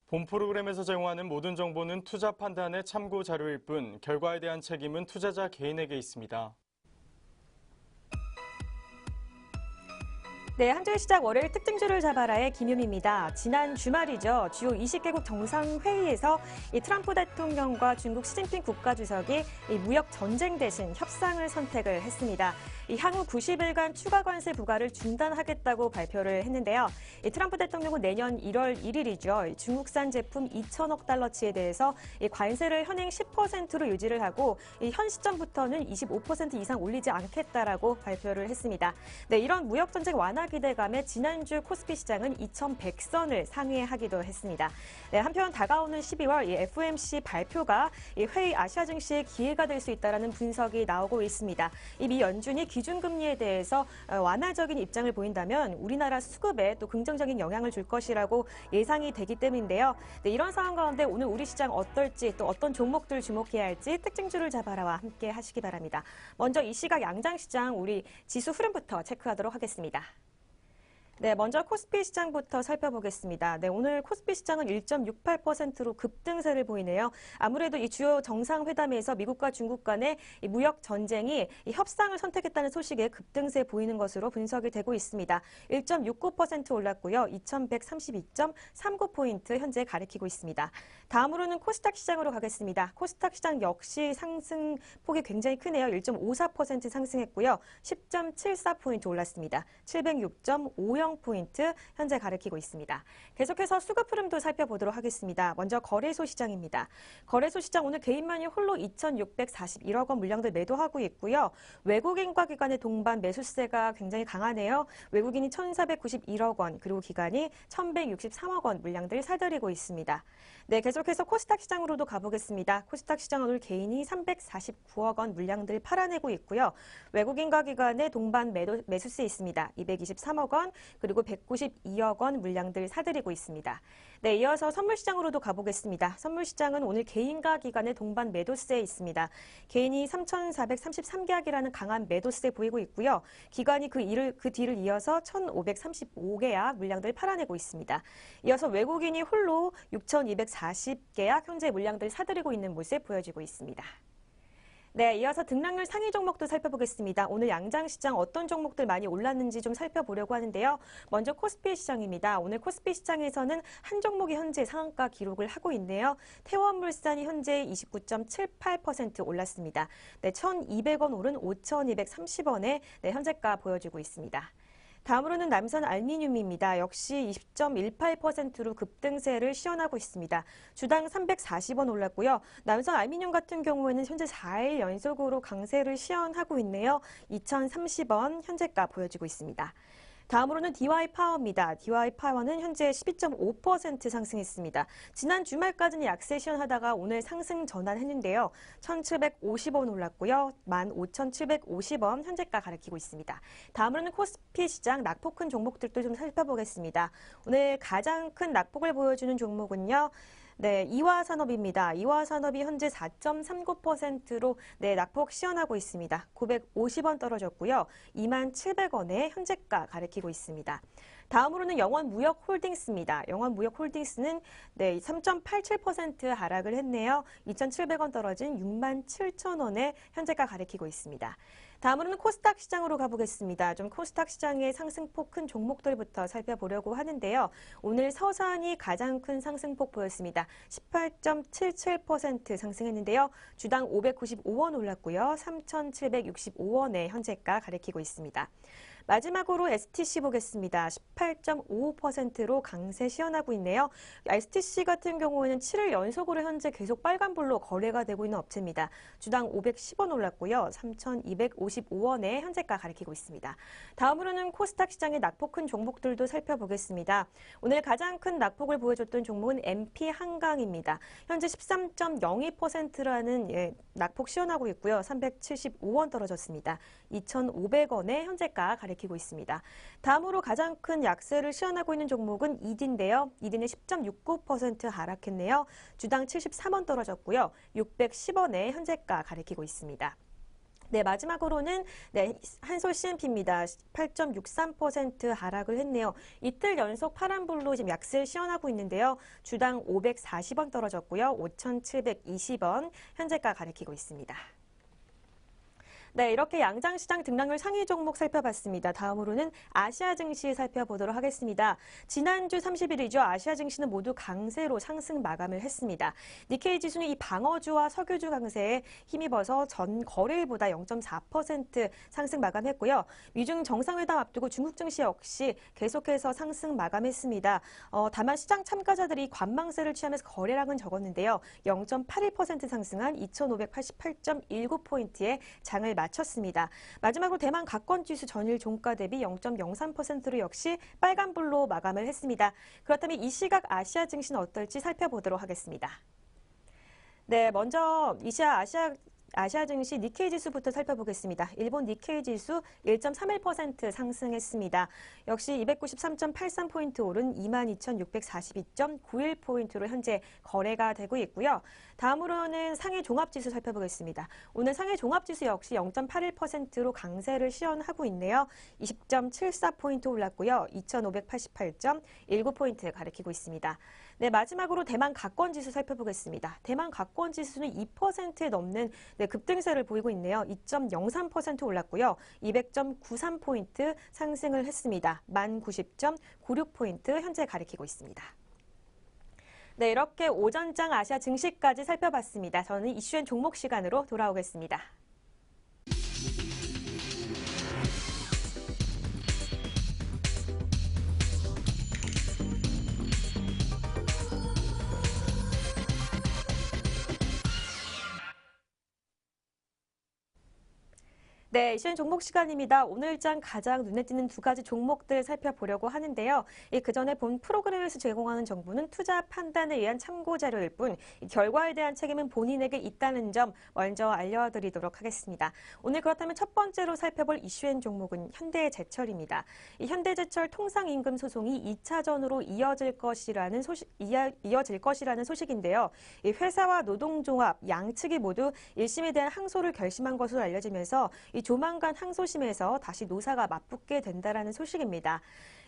본 프로그램에서 제공하는 모든 정보는 투자 판단의 참고 자료일 뿐 결과에 대한 책임은 투자자 개인에게 있습니다. 네, 한 주의 시작 월요일 특징주를 잡아라의 김유미입니다. 지난 주말이죠. 주요 20개국 정상회의에서 이 트럼프 대통령과 중국 시진핑 국가주석이 이 무역 전쟁 대신 협상을 선택을 했습니다. 이 향후 90일간 추가 관세 부과를 중단하겠다고 발표를 했는데요. 이 트럼프 대통령은 내년 1월 1일이죠. 중국산 제품 2천억 달러치에 대해서 이 관세를 현행 10%로 유지를 하고 이 현 시점부터는 25% 이상 올리지 않겠다라고 발표를 했습니다. 네, 이런 무역 전쟁 완화 기대감에 지난주 코스피 시장은 2,100선을 상회하기도 했습니다. 네, 한편 다가오는 12월 이 FOMC 발표가 이 회의 아시아 증시의 기회가 될 수 있다라는 분석이 나오고 있습니다. 이 미 연준이 기준금리에 대해서 완화적인 입장을 보인다면 우리나라 수급에 또 긍정적인 영향을 줄 것이라고 예상이 되기 때문인데요. 네, 이런 상황 가운데 오늘 우리 시장 어떨지 또 어떤 종목들 주목해야 할지 특징주를 잡아라와 함께 하시기 바랍니다. 먼저 이 시각 양장시장 우리 지수 흐름부터 체크하도록 하겠습니다. 네, 먼저 코스피 시장부터 살펴보겠습니다. 네, 오늘 코스피 시장은 1.68%로 급등세를 보이네요. 아무래도 이 주요 정상회담에서 미국과 중국 간의 이 무역 전쟁이 이 협상을 선택했다는 소식에 급등세 보이는 것으로 분석이 되고 있습니다. 1.69% 올랐고요. 2132.39포인트 현재 가리키고 있습니다. 다음으로는 코스닥 시장으로 가겠습니다. 코스닥 시장 역시 상승폭이 굉장히 크네요. 1.54% 상승했고요. 10.74포인트 올랐습니다. 706.50 포인트 현재 가리키고 있습니다. 계속해서 수급 흐름도 살펴보도록 하겠습니다. 먼저 거래소 시장입니다. 거래소 시장 오늘 개인만이 홀로 2,641억 원 물량들 매도하고 있고요. 외국인과 기관의 동반 매수세가 굉장히 강하네요. 외국인이 1,491억 원 그리고 기관이 1,163억 원 물량들 사들이고 있습니다. 네, 계속해서 코스닥 시장으로도 가보겠습니다. 코스닥 시장 오늘 개인이 349억 원 물량들 팔아내고 있고요. 외국인과 기관의 동반 매수세 있습니다. 223억 원 그리고 192억 원 물량들 사들이고 있습니다. 네, 이어서 선물시장으로도 가보겠습니다. 선물시장은 오늘 개인과 기관의 동반 매도세 있습니다. 개인이 3,433계약이라는 강한 매도세 보이고 있고요. 기관이 그 뒤를 이어서 1,535계약 물량들 팔아내고 있습니다. 이어서 외국인이 홀로 6,240계약 현재 물량들 사들이고 있는 모습 보여지고 있습니다. 네, 이어서 등락률 상위 종목도 살펴보겠습니다. 오늘 양장시장 어떤 종목들 많이 올랐는지 좀 살펴보려고 하는데요. 먼저 코스피 시장입니다. 오늘 코스피 시장에서는 한 종목이 현재 상한가 기록을 하고 있네요. 태원물산이 현재 29.78% 올랐습니다. 네, 1,200원 오른 5,230원에 네, 현재가 보여주고 있습니다. 다음으로는 남선 알미늄입니다. 역시 20.18%로 급등세를 시현하고 있습니다. 주당 340원 올랐고요. 남선 알미늄 같은 경우에는 현재 4일 연속으로 강세를 시현하고 있네요. 2,030원 현재가 보여지고 있습니다. 다음으로는 DY파워입니다. DY파워는 현재 12.5% 상승했습니다. 지난 주말까지는 약세 시현하다가 오늘 상승 전환했는데요. 1,750원 올랐고요. 15,750원 현재가 가리키고 있습니다. 다음으로는 코스피 시장 낙폭 큰 종목들도 좀 살펴보겠습니다. 오늘 가장 큰 낙폭을 보여주는 종목은요. 네, 이화산업입니다. 이화산업이 현재 4.39%로 네, 낙폭 시현하고 있습니다. 950원 떨어졌고요. 27,000원에 현재가 가리키고 있습니다. 다음으로는 영원무역홀딩스입니다. 영원무역홀딩스는 네, 3.87% 하락을 했네요. 2,700원 떨어진 67,000원에 현재가 가리키고 있습니다. 다음으로는 코스닥 시장으로 가보겠습니다. 좀 코스닥 시장의 상승폭 큰 종목들부터 살펴보려고 하는데요. 오늘 서산이 가장 큰 상승폭 보였습니다. 18.77% 상승했는데요. 주당 595원 올랐고요. 3,765원에 현재가 가리키고 있습니다. 마지막으로 STC 보겠습니다. 18.55%로 강세 시현하고 있네요. STC 같은 경우에는 7일 연속으로 현재 계속 빨간불로 거래가 되고 있는 업체입니다. 주당 510원 올랐고요. 3,255원에 현재가 가리키고 있습니다. 다음으로는 코스닥 시장의 낙폭 큰 종목들도 살펴보겠습니다. 오늘 가장 큰 낙폭을 보여줬던 종목은 MP한강입니다. 현재 13.02%라는 낙폭 시현하고 있고요. 375원 떨어졌습니다. 2,500원에 현재가 가리키고 있습니다. 다음으로 가장 큰 약세를 시현하고 있는 종목은 이딘인데요. 이딘은 10.69% 하락했네요. 주당 73원 떨어졌고요. 610원에 현재가 가리키고 있습니다. 네, 마지막으로는 한솔 C&P입니다. 8.63% 하락을 했네요. 이틀 연속 파란불로 지금 약세를 시연하고 있는데요. 주당 540원 떨어졌고요. 5,720원 현재가 가리키고 있습니다. 네, 이렇게 양장시장 등락률 상위 종목 살펴봤습니다. 다음으로는 아시아 증시 살펴보도록 하겠습니다. 지난주 30일이죠. 아시아 증시는 모두 강세로 상승 마감을 했습니다. 니케이 지수는 이 방어주와 석유주 강세에 힘입어서 전 거래일보다 0.4% 상승 마감했고요. 미중 정상회담 앞두고 중국 증시 역시 계속해서 상승 마감했습니다. 다만 시장 참가자들이 관망세를 취하면서 거래량은 적었는데요. 0.81% 상승한 2,588.19포인트의 장을 마쳤습니다. 마지막으로 대만 각권지수 전일 종가 대비 0.03%로 역시 빨간불로 마감을 했습니다. 그렇다면 이 시각 아시아 증시는 어떨지 살펴보도록 하겠습니다. 네, 먼저 아시아 증시 니케이 지수부터 살펴보겠습니다. 일본 니케이 지수 1.31% 상승했습니다. 역시 293.83포인트 오른 22,642.91포인트로 현재 거래가 되고 있고요. 다음으로는 상해 종합지수 살펴보겠습니다. 오늘 상해 종합지수 역시 0.81%로 강세를 시연하고 있네요. 20.74포인트 올랐고요. 2,588.19포인트 가리키고 있습니다. 네, 마지막으로 대만 각권지수 살펴보겠습니다. 대만 각권지수는 2%에 넘는 급등세를 보이고 있네요. 2.03% 올랐고요. 200.93포인트 상승을 했습니다. 1090.96포인트 현재 가리키고 있습니다. 네, 이렇게 오전장 아시아 증시까지 살펴봤습니다. 저는 이슈앤 종목 시간으로 돌아오겠습니다. 네, 이슈앤 종목 시간입니다. 오늘장 가장 눈에 띄는 두 가지 종목들 살펴보려고 하는데요. 그 전에 본 프로그램에서 제공하는 정보는 투자 판단에 의한 참고 자료일 뿐 결과에 대한 책임은 본인에게 있다는 점 먼저 알려드리도록 하겠습니다. 오늘 그렇다면 첫 번째로 살펴볼 이슈앤 종목은 현대제철입니다. 이 현대제철 통상임금 소송이 2차전으로 이어질 것이라는 소식인데요. 이 회사와 노동조합 양측이 모두 1심에 대한 항소를 결심한 것으로 알려지면서 조만간 항소심에서 다시 노사가 맞붙게 된다라는 소식입니다.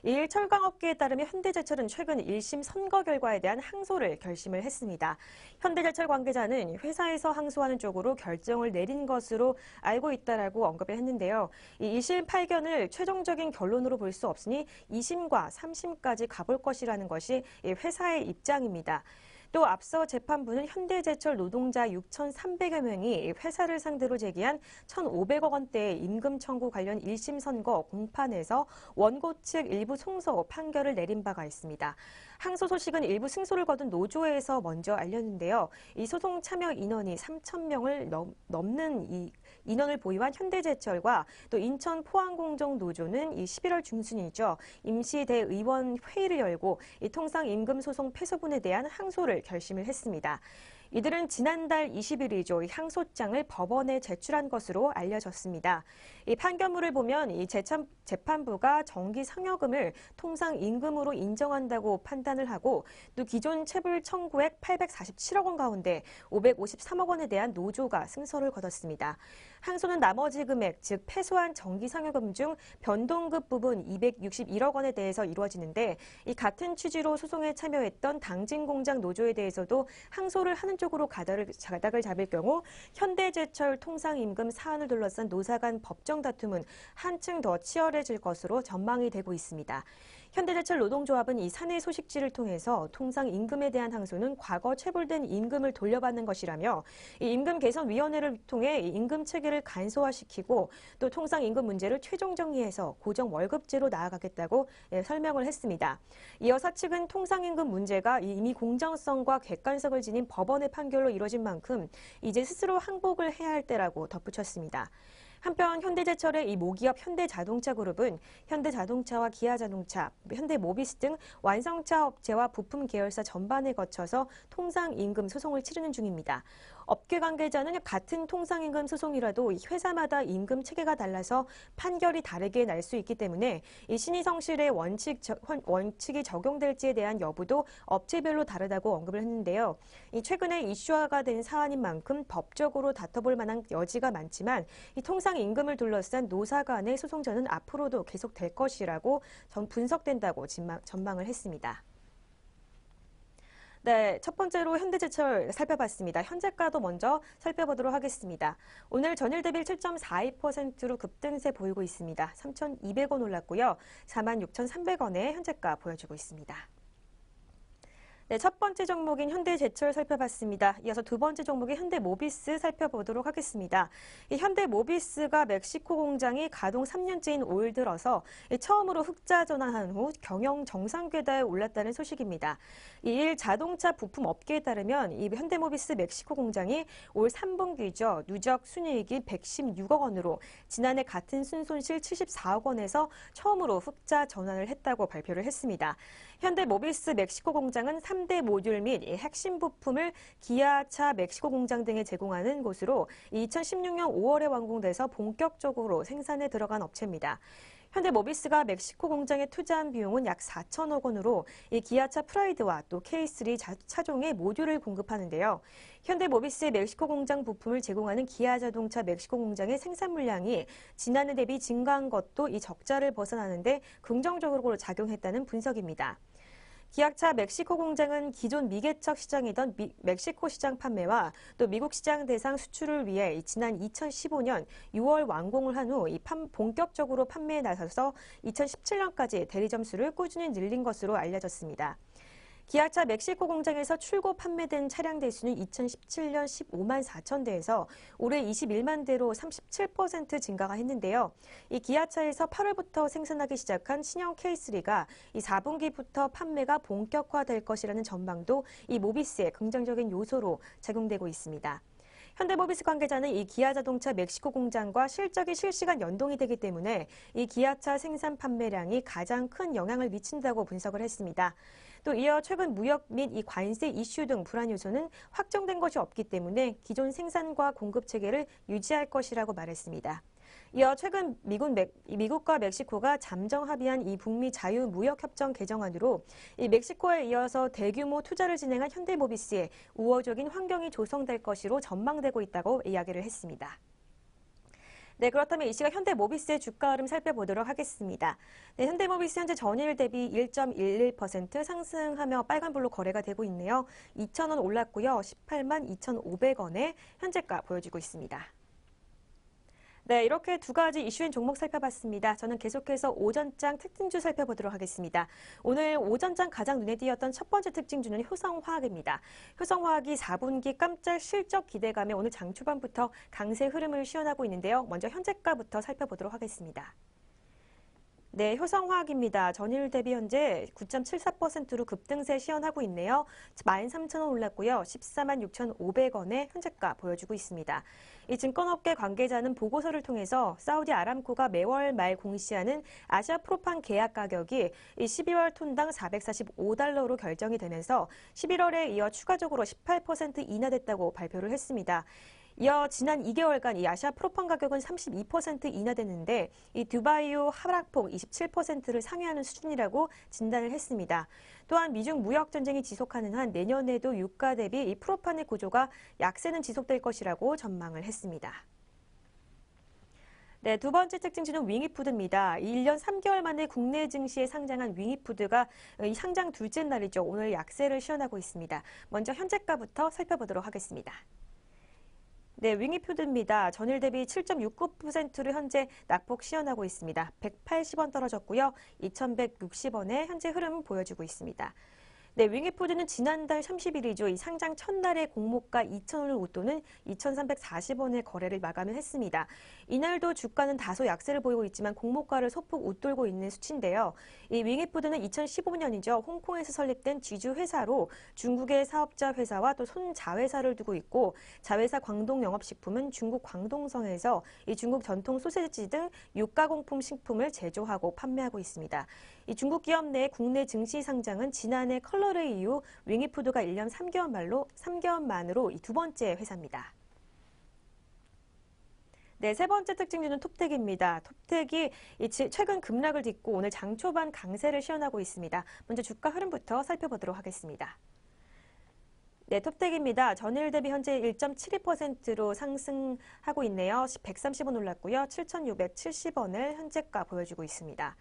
일 철강업계에 따르면 현대제철은 최근 1심 선거 결과에 대한 항소를 결심을 했습니다. 현대제철 관계자는 회사에서 항소하는 쪽으로 결정을 내린 것으로 알고 있다라고 언급을 했는데요. 이 1심 판결을 최종적인 결론으로 볼 수 없으니 2심과 3심까지 가볼 것이라는 것이 회사의 입장입니다. 또 앞서 재판부는 현대제철 노동자 6,300여 명이 회사를 상대로 제기한 1,500억 원대의 임금 청구 관련 1심 선고 공판에서 원고 측 일부 승소 판결을 내린 바가 있습니다. 항소 소식은 일부 승소를 거둔 노조에서 먼저 알렸는데요. 이 소송 참여 인원이 3,000명을 넘는 이 인원을 보유한 현대제철과 또 인천 포항공정노조는 이 11월 중순이죠. 임시대의원 회의를 열고 이 통상임금소송 패소분에 대한 항소를 결심을 했습니다. 이들은 지난달 20일이죠. 항소장을 법원에 제출한 것으로 알려졌습니다. 이 판결문을 보면 이 재판부가 정기 상여금을 통상임금으로 인정한다고 판단을 하고 또 기존 체불 청구액 847억 원 가운데 553억 원에 대한 노조가 승소를 거뒀습니다. 항소는 나머지 금액, 즉 패소한 정기 상여금 중 변동급 부분 261억 원에 대해서 이루어지는데 이 같은 취지로 소송에 참여했던 당진공장 노조에 대해서도 항소를 하는 쪽으로 가닥을 잡을 경우 현대제철 통상임금 사안을 둘러싼 노사 간 법정 다툼은 한층 더 치열해질 것으로 전망이 되고 있습니다. 현대제철 노동조합은 이 사내 소식지를 통해서 통상임금에 대한 항소는 과거 체불된 임금을 돌려받는 것이라며 이 임금개선위원회를 통해 임금 체계를 간소화시키고 또 통상임금 문제를 최종 정리해서 고정 월급제로 나아가겠다고 설명을 했습니다. 이어 사측은 통상임금 문제가 이미 공정성과 객관성을 지닌 법원의 판결로 이뤄진 만큼 이제 스스로 항복을 해야 할 때라고 덧붙였습니다. 한편 현대제철의 이 모기업 현대자동차 그룹은 현대자동차와 기아자동차, 현대모비스 등 완성차 업체와 부품 계열사 전반에 거쳐서 통상임금 소송을 치르는 중입니다. 업계 관계자는 같은 통상임금 소송이라도 회사마다 임금 체계가 달라서 판결이 다르게 날 수 있기 때문에 이 신의성실의 원칙이 적용될지에 대한 여부도 업체별로 다르다고 언급을 했는데요. 최근에 이슈화가 된 사안인 만큼 법적으로 다퉈볼 만한 여지가 많지만 이 통상임금을 둘러싼 노사 간의 소송전은 앞으로도 계속될 것이라고 분석된다고 전망을 했습니다. 네, 첫 번째로 현대제철 살펴봤습니다. 현재가도 먼저 살펴보도록 하겠습니다. 오늘 전일 대비 7.42%로 급등세 보이고 있습니다. 3,200원 올랐고요. 46,300원에 현재가 보여주고 있습니다. 네, 첫 번째 종목인 현대제철 살펴봤습니다. 이어서 두 번째 종목인 현대모비스 살펴보도록 하겠습니다. 이 현대모비스가 멕시코 공장이 가동 3년째인 올 들어서 처음으로 흑자 전환한 후 경영 정상 궤도에 올랐다는 소식입니다. 이일 자동차 부품 업계에 따르면 이 현대모비스 멕시코 공장이 올 3분기죠. 누적 순이익이 116억 원으로 지난해 같은 순손실 74억 원에서 처음으로 흑자 전환을 했다고 발표를 했습니다. 현대모비스 멕시코 공장은 3대 모듈 및 핵심 부품을 기아차 멕시코 공장 등에 제공하는 곳으로 2016년 5월에 완공돼서 본격적으로 생산에 들어간 업체입니다. 현대모비스가 멕시코 공장에 투자한 비용은 약 4천억 원으로 이 기아차 프라이드와 또 K3 차종의 모듈을 공급하는데요. 현대모비스의 멕시코 공장 부품을 제공하는 기아자동차 멕시코 공장의 생산 물량이 지난해 대비 증가한 것도 이 적자를 벗어나는데 긍정적으로 작용했다는 분석입니다. 기아차 멕시코 공장은 기존 미개척 시장이던 멕시코 시장 판매와 또 미국 시장 대상 수출을 위해 지난 2015년 6월 완공을 한 후 본격적으로 판매에 나서서 2017년까지 대리 점수를 꾸준히 늘린 것으로 알려졌습니다. 기아차 멕시코 공장에서 출고 판매된 차량 대수는 2017년 15만 4천 대에서 올해 21만 대로 37% 증가가 했는데요. 이 기아차에서 8월부터 생산하기 시작한 신형 K3가 이 4분기부터 판매가 본격화될 것이라는 전망도 이 모비스의 긍정적인 요소로 작용되고 있습니다. 현대모비스 관계자는 이 기아자동차 멕시코 공장과 실적이 실시간 연동이 되기 때문에 이 기아차 생산 판매량이 가장 큰 영향을 미친다고 분석을 했습니다. 또 이어 최근 무역 및 이 관세 이슈 등 불안 요소는 확정된 것이 없기 때문에 기존 생산과 공급 체계를 유지할 것이라고 말했습니다. 이어 최근 미국과 멕시코가 잠정 합의한 이 북미 자유무역협정 개정안으로 이 멕시코에 이어서 대규모 투자를 진행한 현대모비스에 우호적인 환경이 조성될 것으로 전망되고 있다고 이야기를 했습니다. 네, 그렇다면 이 시각 현대모비스의 주가 흐름 살펴보도록 하겠습니다. 네, 현대모비스 현재 전일 대비 1.11% 상승하며 빨간불로 거래가 되고 있네요. 2,000원 올랐고요. 18만 2,500원에 현재가 보여지고 있습니다. 네, 이렇게 두 가지 이슈인 종목 살펴봤습니다. 저는 계속해서 오전장 특징주 살펴보도록 하겠습니다. 오늘 오전장 가장 눈에 띄었던 첫 번째 특징주는 효성화학입니다. 효성화학이 4분기 깜짝 실적 기대감에 오늘 장 초반부터 강세 흐름을 시현하고 있는데요. 먼저 현재가부터 살펴보도록 하겠습니다. 네, 효성화학입니다. 전일 대비 현재 9.74%로 급등세 시현하고 있네요. 13,000원 올랐고요. 14만 6,500원에 현재가 보여주고 있습니다. 이 증권업계 관계자는 보고서를 통해서 사우디 아람코가 매월 말 공시하는 아시아 프로판 계약 가격이 12월 톤당 445달러로 결정이 되면서 11월에 이어 추가적으로 18% 인하됐다고 발표를 했습니다. 이어 지난 2개월간 이 아시아 프로판 가격은 32% 인하됐는데 이 두바이유 하락폭 27%를 상회하는 수준이라고 진단을 했습니다. 또한 미중 무역 전쟁이 지속하는 한 내년에도 유가 대비 이 프로판의 구조가 약세는 지속될 것이라고 전망을 했습니다. 네, 두 번째 특징주는 윙이푸드입니다. 1년 3개월 만에 국내 증시에 상장한 윙이푸드가 이 상장 둘째 날이죠. 오늘 약세를 시현하고 있습니다. 먼저 현재가부터 살펴보도록 하겠습니다. 네, 윙이푸드입니다. 전일 대비 7.69%를 현재 낙폭 시현하고 있습니다. 180원 떨어졌고요. 2,160원에 현재 흐름 보여주고 있습니다. 네, 윙이푸드는 지난달 30일이죠. 이 상장 첫날의 공모가 2,000원을 웃도는 2,340원의 거래를 마감을 했습니다. 이날도 주가는 다소 약세를 보이고 있지만 공모가를 소폭 웃돌고 있는 수치인데요. 이 윙이푸드는 2015년이죠. 홍콩에서 설립된 지주 회사로 중국의 사업자 회사와 또 손자회사를 두고 있고, 자회사 광동 영업식품은 중국 광동성에서 이 중국 전통 소세지 등 육가공품 식품을 제조하고 판매하고 있습니다. 이 중국 기업 내 국내 증시 상장은 지난해 컬러레이 이후 윙이푸드가 1년 3개월 만으로 이 두 번째 회사입니다. 네, 세 번째 특징주는 톱텍입니다. 톱텍이 최근 급락을 딛고 오늘 장 초반 강세를 시현하고 있습니다. 먼저 주가 흐름부터 살펴보도록 하겠습니다. 네, 톱텍입니다. 전일 대비 현재 1.72%로 상승하고 있네요. 130원 올랐고요. 7,670원을 현재가 보여주고 있습니다.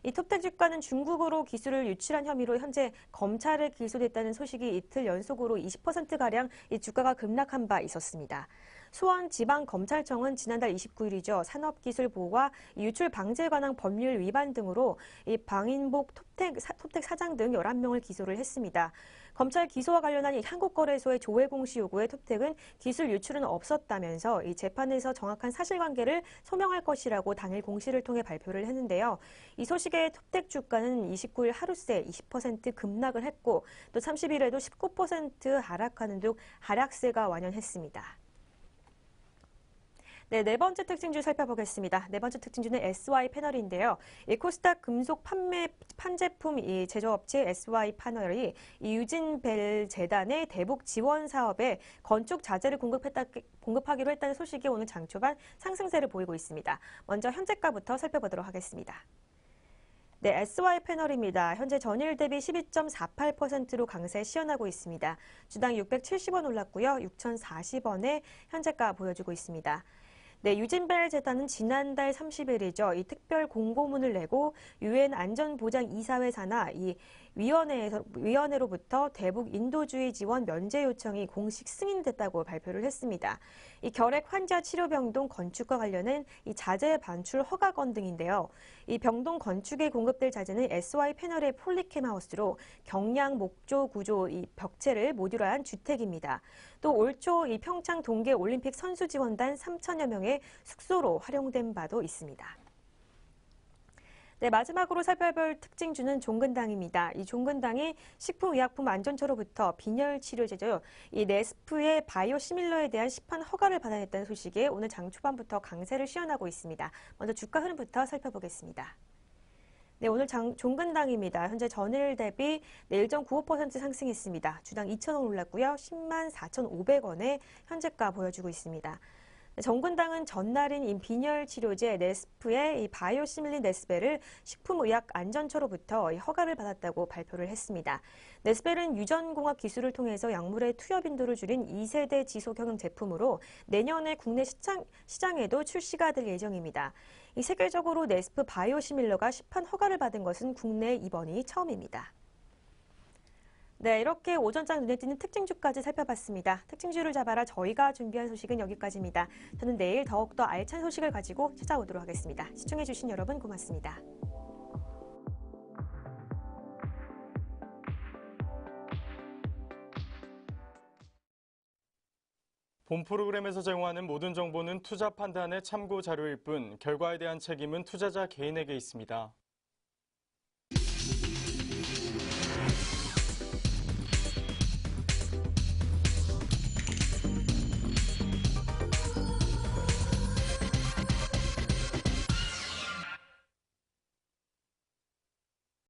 이 톱텍 주가는 중국어로 기술을 유출한 혐의로 현재 검찰에 기소됐다는 소식이 이틀 연속으로 20%가량 이 주가가 급락한 바 있었습니다. 수원지방검찰청은 지난달 29일이죠. 산업기술보호와 유출 방지에 관한 법률 위반 등으로 이 방인복 톱텍 사장 등 11명을 기소를 했습니다. 검찰 기소와 관련한 이 한국거래소의 조회 공시 요구에 톱텍은 기술 유출은 없었다면서 이 재판에서 정확한 사실관계를 소명할 것이라고 당일 공시를 통해 발표를 했는데요. 이 소식에 톱텍 주가는 29일 하루새 20% 급락을 했고 또 30일에도 19% 하락하는 등 하락세가 완연했습니다. 네, 네 번째 특징주 살펴보겠습니다. 네 번째 특징주는 SY 패널인데요. 이 코스닥 금속 판제품 제조업체 SY 패널이 이 유진벨 재단의 대북 지원 사업에 건축 자재를 공급하기로 했다는 소식이 오늘 장 초반 상승세를 보이고 있습니다. 먼저 현재가부터 살펴보도록 하겠습니다. 네, SY 패널입니다. 현재 전일 대비 12.48%로 강세 시현하고 있습니다. 주당 670원 올랐고요. 6,040원에 현재가 보여주고 있습니다. 네, 유진벨 재단은 지난달 30일이죠. 이 특별 공고문을 내고 유엔 안전보장이사회 산하 이 위원회로부터 대북 인도주의 지원 면제 요청이 공식 승인됐다고 발표를 했습니다. 이 결핵 환자 치료 병동 건축과 관련은 이 자재 반출 허가건 등인데요. 이 병동 건축에 공급될 자재는 SY 패널의 폴리캠 하우스로 경량 목조 구조 이 벽체를 모듈화한 주택입니다. 또 올 초 이 평창 동계 올림픽 선수 지원단 3천여 명의 숙소로 활용된 바도 있습니다. 네, 마지막으로 살펴볼 특징주는 종근당입니다. 이 종근당이 식품의약품안전처로부터 빈혈 치료제죠. 이 네스프의 바이오시밀러에 대한 시판 허가를 받아냈다는 소식에 오늘 장 초반부터 강세를 시현하고 있습니다. 먼저 주가 흐름부터 살펴보겠습니다. 네, 오늘 종근당입니다. 현재 전일 대비 1.95% 상승했습니다. 주당 2,000원 올랐고요. 10만 4,500원에 현재가 보여주고 있습니다. 종근당은 전날인 빈혈 치료제 네스프의 이 바이오시밀린 네스벨을 식품의약안전처로부터 허가를 받았다고 발표를 했습니다. 네스벨은 유전공학 기술을 통해서 약물의 투여 빈도를 줄인 2세대 지속형용 제품으로 내년에 국내 시장에도 출시가 될 예정입니다. 이 세계적으로 네스프 바이오시밀러가 시판 허가를 받은 것은 국내 이번이 처음입니다. 네, 이렇게 오전장 눈에 띄는 특징주까지 살펴봤습니다. 특징주를 잡아라 저희가 준비한 소식은 여기까지입니다. 저는 내일 더욱더 알찬 소식을 가지고 찾아오도록 하겠습니다. 시청해주신 여러분 고맙습니다. 본 프로그램에서 제공하는 모든 정보는 투자 판단의 참고 자료일 뿐 결과에 대한 책임은 투자자 개인에게 있습니다.